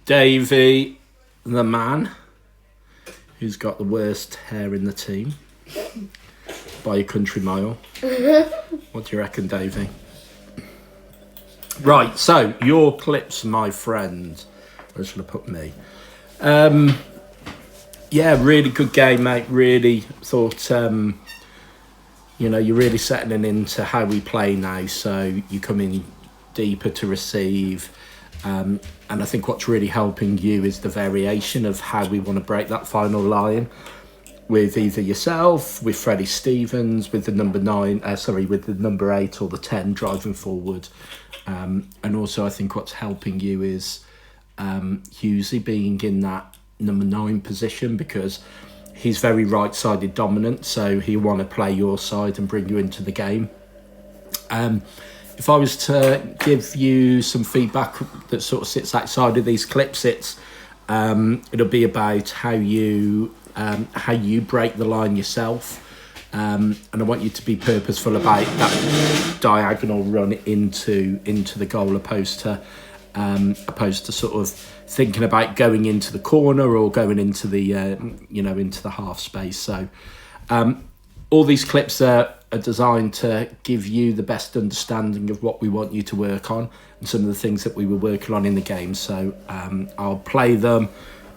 Davy, the man, who's got the worst hair in the team by a country mile. What do you reckon, Davy? Right, so your clips, my friend. Where should I put me? Yeah, really good game, mate. Really thought, you're really settling into how we play now. So you come in deeper to receive. And I think what's really helping you is the variation of how we want to break that final line with either yourself, with Freddie Stevens, with the number 9, with the number 8 or the 10 driving forward. And also I think what's helping you is Hughesy being in that number 9 position, because he's very right-sided dominant, so he'll want to play your side and bring you into the game. If I was to give you some feedback that sort of sits outside of these clips, it'll be about how you break the line yourself, and I want you to be purposeful about that diagonal run into the goal, opposed to sort of thinking about going into the corner or going into the into the half space. So all these clips are designed to give you the best understanding of what we want you to work on and some of the things that we were working on in the game. So I'll play them,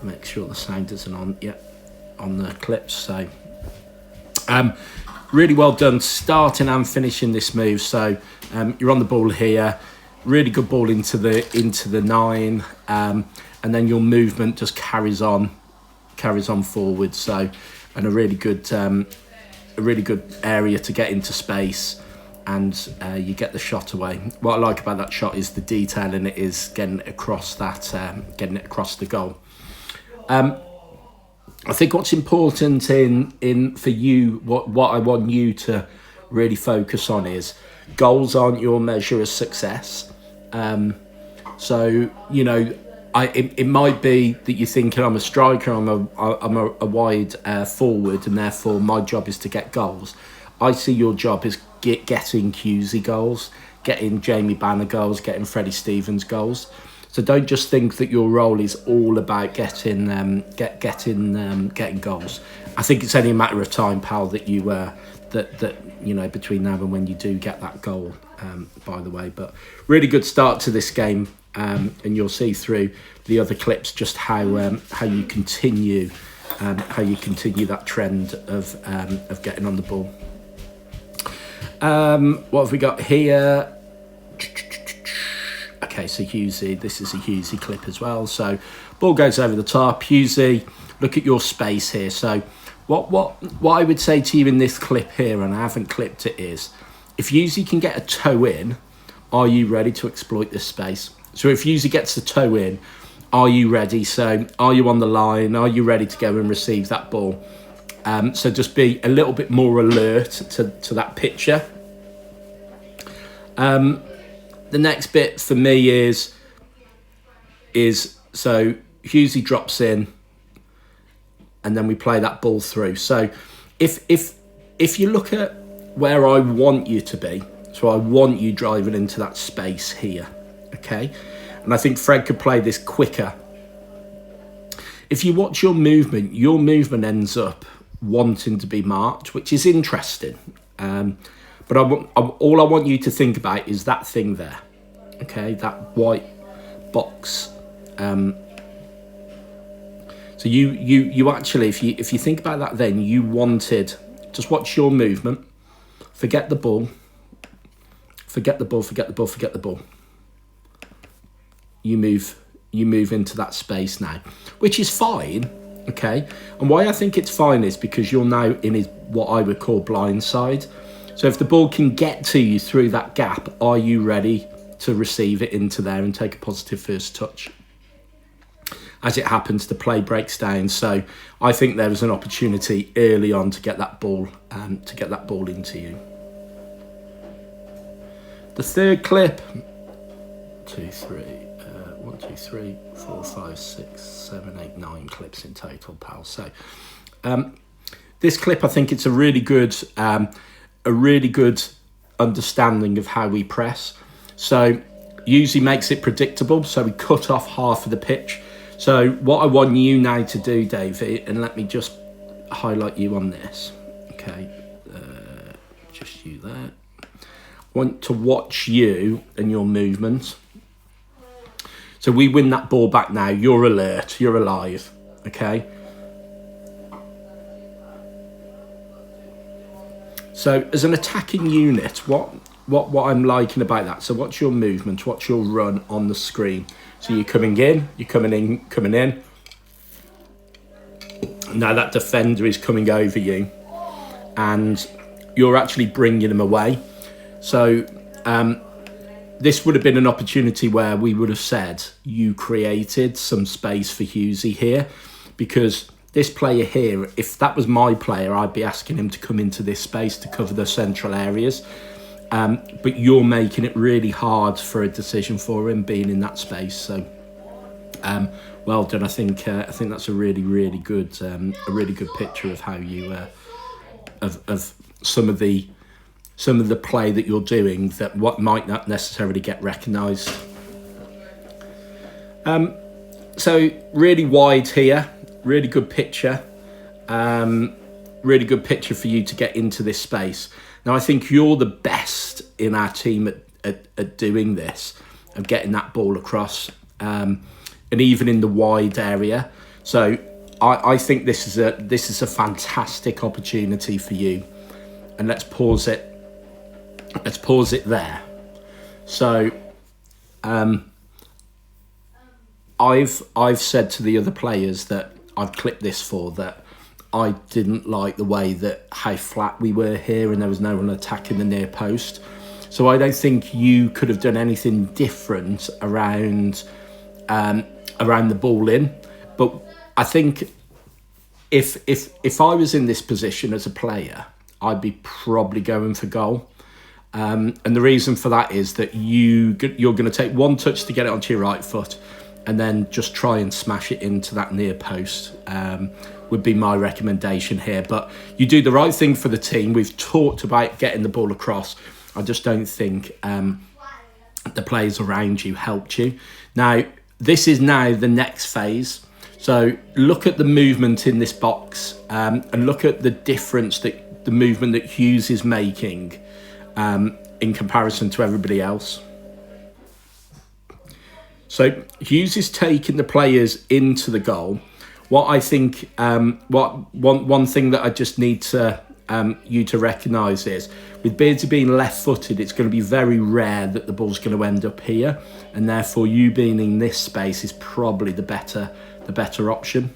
make sure the sound isn't on yet on the clips. So really well done starting and finishing this move. So you're on the ball here, really good ball into the 9, and then your movement just carries on forward. So, and a really good area to get into space, and you get the shot away. What I like about that shot is the detail in it, is getting it across the goal. I think what's important in for you, what I want you to really focus on is goals aren't your measure of success. So it might be that you're thinking, I'm a striker, I'm a wide forward, and therefore my job is to get goals. I see your job as getting Hughesy goals, getting Jamie Banner goals, getting Freddie Stevens goals. So don't just think that your role is all about getting goals. I think it's only a matter of time, pal, that you between now and when you do get that goal. By the way, but really good start to this game, and you'll see through the other clips just how you continue that trend of getting on the ball. What have we got here? Okay, so Hughesy, this is a Hughesy clip as well. So ball goes over the top. Hughesy, look at your space here. So what I would say to you in this clip here, and I haven't clipped it, is if Hughesy can get a toe in, are you ready to exploit this space? So if Hughesy gets the toe in, are you ready? So are you on the line? Are you ready to go and receive that ball? So just be a little bit more alert to that picture. The next bit for me is so Hughesy drops in, and then we play that ball through. So if you look at where I want you to be, so I want you driving into that space here, okay? And I think Fred could play this quicker. If you watch your movement ends up wanting to be marked, which is interesting. But all I want you to think about is that thing there, okay? That white box. So you actually, if you think about that, then you wanted, just watch your movement. Forget the ball. Forget the ball. Forget the ball. Forget the ball. You move into that space now, which is fine, okay? And why I think it's fine is because you're now in what I would call blind side. So if the ball can get to you through that gap, are you ready to receive it into there and take a positive first touch? As it happens, the play breaks down. So I think there was an opportunity early on to get that ball into you. The third clip, 1, 2, 3, 4, 5, 6, 7, 8, 9 clips in total, pal. So this clip, I think it's a really good understanding of how we press. So usually makes it predictable, so we cut off half of the pitch. So what I want you now to do, Davy, and let me just highlight you on this. Okay, just you there. I want to watch you and your movement. So we win that ball back now. You're alert. You're alive. Okay. So as an attacking unit, what I'm liking about that. So what's your movement? What's your run on the screen? So you're coming in. You're coming in. Now that defender is coming over you, and you're actually bringing him away. So this would have been an opportunity where we would have said you created some space for Hughesy here, because this player here, if that was my player, I'd be asking him to come into this space to cover the central areas. But you're making it really hard for a decision for him being in that space. So well done. I think that's a really good picture of how you of some of the play that you're doing that what might not necessarily get recognised. So really wide here, really good picture, really good picture for you to get into this space. Now I think you're the best in our team at doing this, of getting that ball across, and even in the wide area. So I think this is a fantastic opportunity for you, and let's pause it. Let's pause it there. So I've said to the other players that I've clipped this for, that I didn't like the way that how flat we were here and there was no one attacking the near post. So I don't think you could have done anything different around the ball in. But I think if I was in this position as a player, I'd be probably going for goal. And the reason for that is that you're going to take one touch to get it onto your right foot, and then just try and smash it into that near post, would be my recommendation here. But you do the right thing for the team. We've talked about getting the ball across. I just don't think the players around you helped you. Now, this is now the next phase. So look at the movement in this box, and look at the difference that the movement that Hughes is making in comparison to everybody else. So Hughes is taking the players into the goal. What I think, one thing that I just need to you to recognise is, with Beardsy being left-footed, it's going to be very rare that the ball's going to end up here, and therefore you being in this space is probably the better option.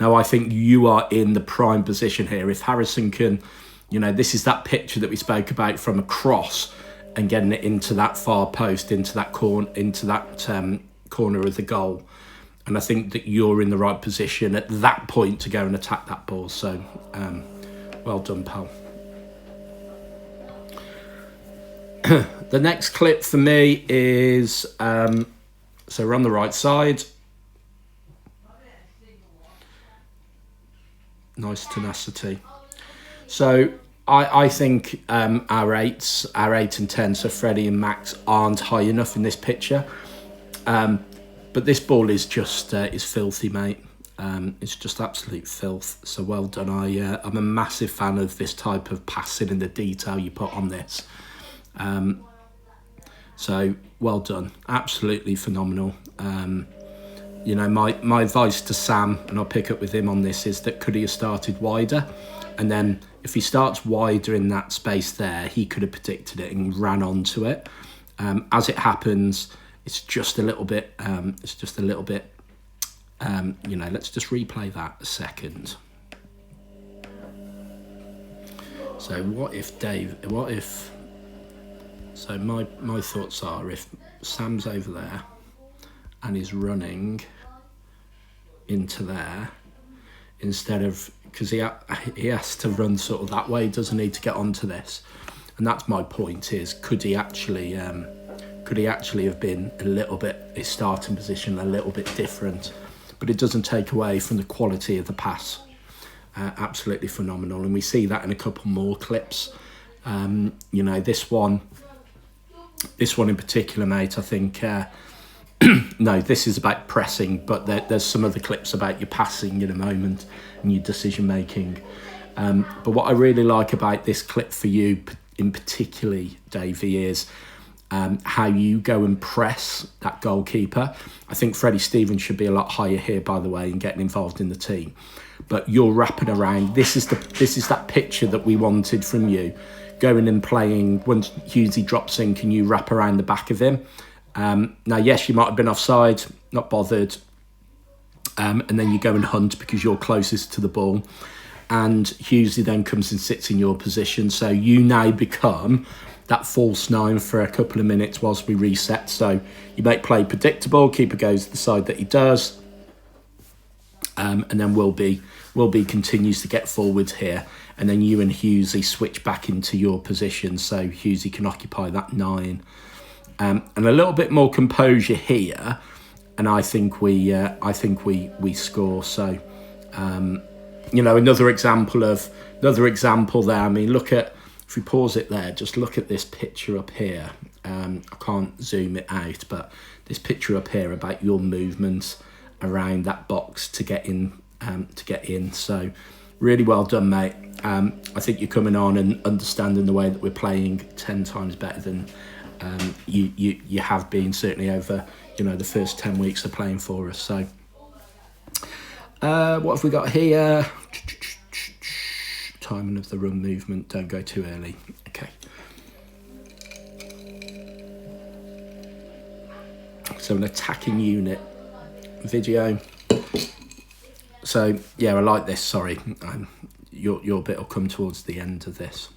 Now I think you are in the prime position here. If Harrison can, this is that picture that we spoke about from across and getting it into that far post, into that corner of the goal. And I think that you're in the right position at that point to go and attack that ball. So, well done, pal. The next clip for me is, so we're on the right side. Nice tenacity. So I think our 8 and 10, so Freddie and Max, aren't high enough in this picture. But this ball is just is filthy, mate. It's just absolute filth. So well done. I'm a massive fan of this type of passing and the detail you put on this. So well done. Absolutely phenomenal. My advice to Sam, and I'll pick up with him on this, is that could he have started wider? And then if he starts wider in that space there, he could have predicted it and ran onto it. As it happens, it's just a little bit, let's just replay that a second. So so my thoughts are, if Sam's over there and he's running into there, instead of, because he has to run sort of that way, doesn't he, to get onto this? And that's my point, is could he actually have been a little bit, his starting position a little bit different? But it doesn't take away from the quality of the pass. Absolutely phenomenal, and we see that in a couple more clips. This one, This one in particular, mate, I think, no, this is about pressing, but there's some other clips about your passing in a moment and your decision making. But what I really like about this clip for you in particularly, Davy, is how you go and press that goalkeeper. I think Freddie Stevens should be a lot higher here, by the way, and getting involved in the team. But you're wrapping around. This is that picture that we wanted from you. Going and playing, once Hughesy drops in, can you wrap around the back of him? Now, yes, you might have been offside, not bothered. And then you go and hunt because you're closest to the ball. And Hughesy then comes and sits in your position. So you now become that false nine for a couple of minutes whilst we reset. So you make play predictable. Keeper goes to the side that he does. And then Wilby continues to get forwards here. And then you and Hughesy switch back into your position. So Hughesy can occupy that 9. And a little bit more composure here. And I think we score. So, another example there. I mean, look at, if we pause it there, just look at this picture up here. I can't zoom it out, but this picture up here about your movement around that box to get in. So really well done, mate. I think you're coming on and understanding the way that we're playing 10 times better than you have been, certainly over the first 10 weeks of playing for us. So what have we got here? Timing of the run movement, don't go too early. Okay. So an attacking unit video. So yeah, I like this. Sorry, your bit will come towards the end of this.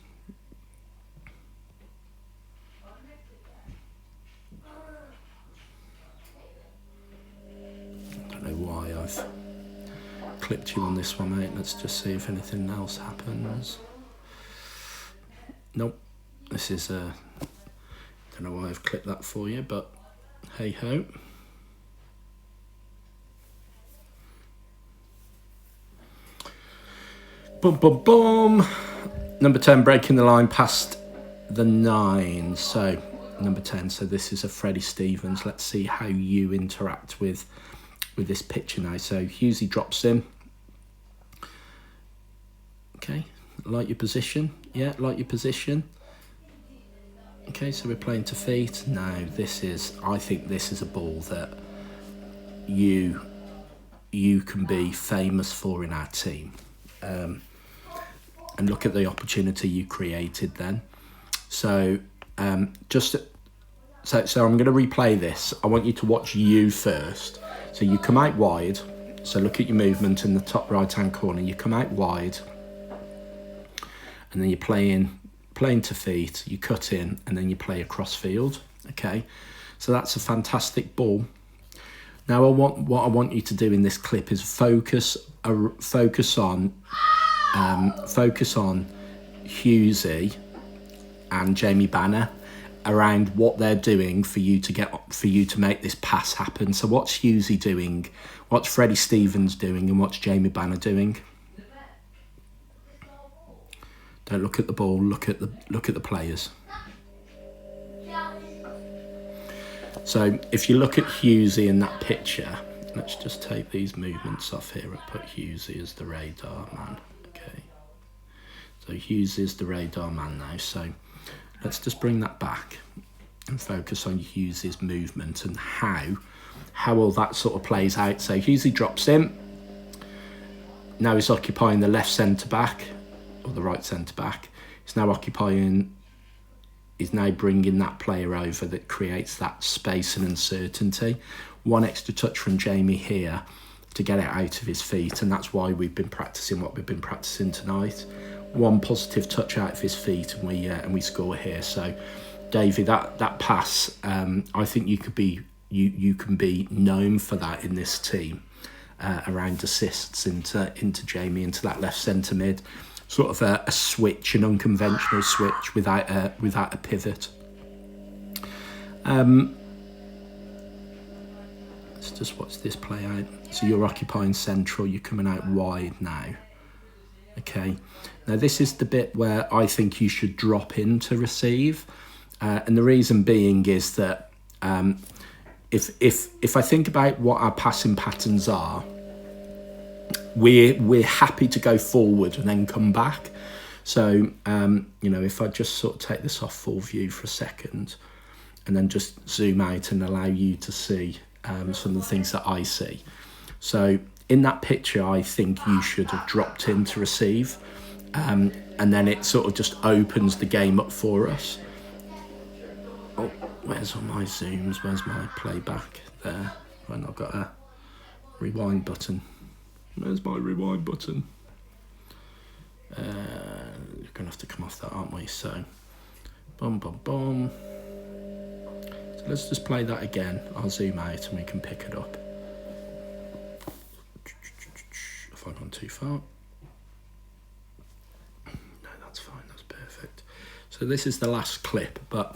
I don't know why I've clipped you on this one, mate. Let's just see if anything else happens. Nope. This is don't know why I've clipped that for you, but hey ho. Boom, boom, boom. Number 10 breaking the line past the 9. So number 10. So this is a Freddie Stevens. Let's see how you interact with this picture now. So Hughesy drops in. Okay, like your position. Yeah, like your position. Okay, so we're playing to feet. Now I think this is a ball that you can be famous for in our team. And look at the opportunity you created then. So so I'm going to replay this. I want you to watch you first. So you come out wide. So look at your movement in the top right hand corner. You come out wide, and then you're playing to feet. You cut in, and then you play across field. Okay, so that's a fantastic ball. Now what I want you to do in this clip is focus on Hughesy and Jamie Banner around what they're doing for you to make this pass happen. So what's Hughesy doing? What's Freddie Stevens doing? And what's Jamie Banner doing? Don't look at the ball. Look at the players. So if you look at Hughesy in that picture, let's just take these movements off here and put Hughesy as the radar man. Okay. So Hughesy is the radar man now. So let's just bring that back and focus on Hughesy's movement and how all that sort of plays out. So Hughesy drops in. Now he's occupying the left centre back or the right centre back. He's now bringing that player over that creates that space and uncertainty. One extra touch from Jamie here to get it out of his feet, and that's why we've been practicing what we've been practicing tonight. One positive touch out of his feet, and we score here. So, Davy, that pass, I think you can be known for that in this team, around assists into Jamie, into that left centre mid, sort of a switch, an unconventional switch without a pivot. Let's just watch this play out. So you're occupying central, you're coming out wide now. Okay, now this is the bit where I think you should drop in to receive. And the reason being is that if I think about what our passing patterns are, we're happy to go forward and then come back. So if I just sort of take this off full view for a second and then just zoom out and allow you to see some of the things that I see. So in that picture, I think you should have dropped in to receive, and then it sort of just opens the game up for us. Oh, where's all my zooms? Where's my playback? There. I've not got a rewind button. Where's my rewind button? You're going to have to come off that, aren't we? So, boom, boom, boom. So let's just play that again. I'll zoom out and we can pick it up. Have I gone too far? No, that's fine. That's perfect. So this is the last clip, but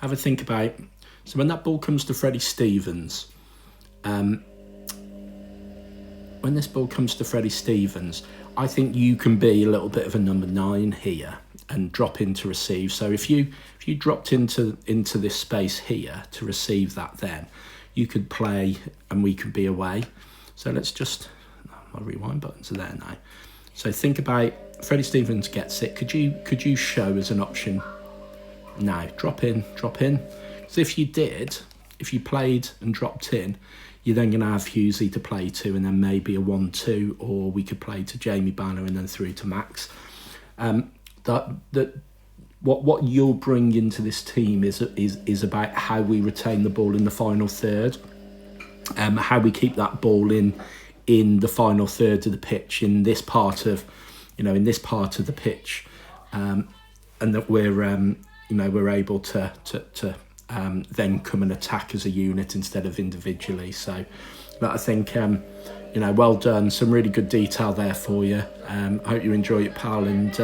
have a think about. So when that ball comes to Freddie Stevens, when this ball comes to Freddie Stevens, I think you can be a little bit of a number 9 here and drop in to receive. So if you dropped into this space here to receive that, then you could play and we could be away. So let's just, my rewind buttons are there now. So think about Freddie Stevens gets it. Could you show as an option now? Drop in. So if you played and dropped in, you're then going to have Hughesy to play to, and then maybe a 1-2, or we could play to Jamie Banner and then through to Max. What you'll bring into this team is about how we retain the ball in the final third, how we keep that ball in the final third of the pitch, in this part of the pitch, and that we're able to then come and attack as a unit instead of individually. So but I think well done, some really good detail there for you. I hope you enjoy it, pal, and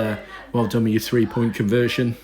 well done with your 3-point conversion.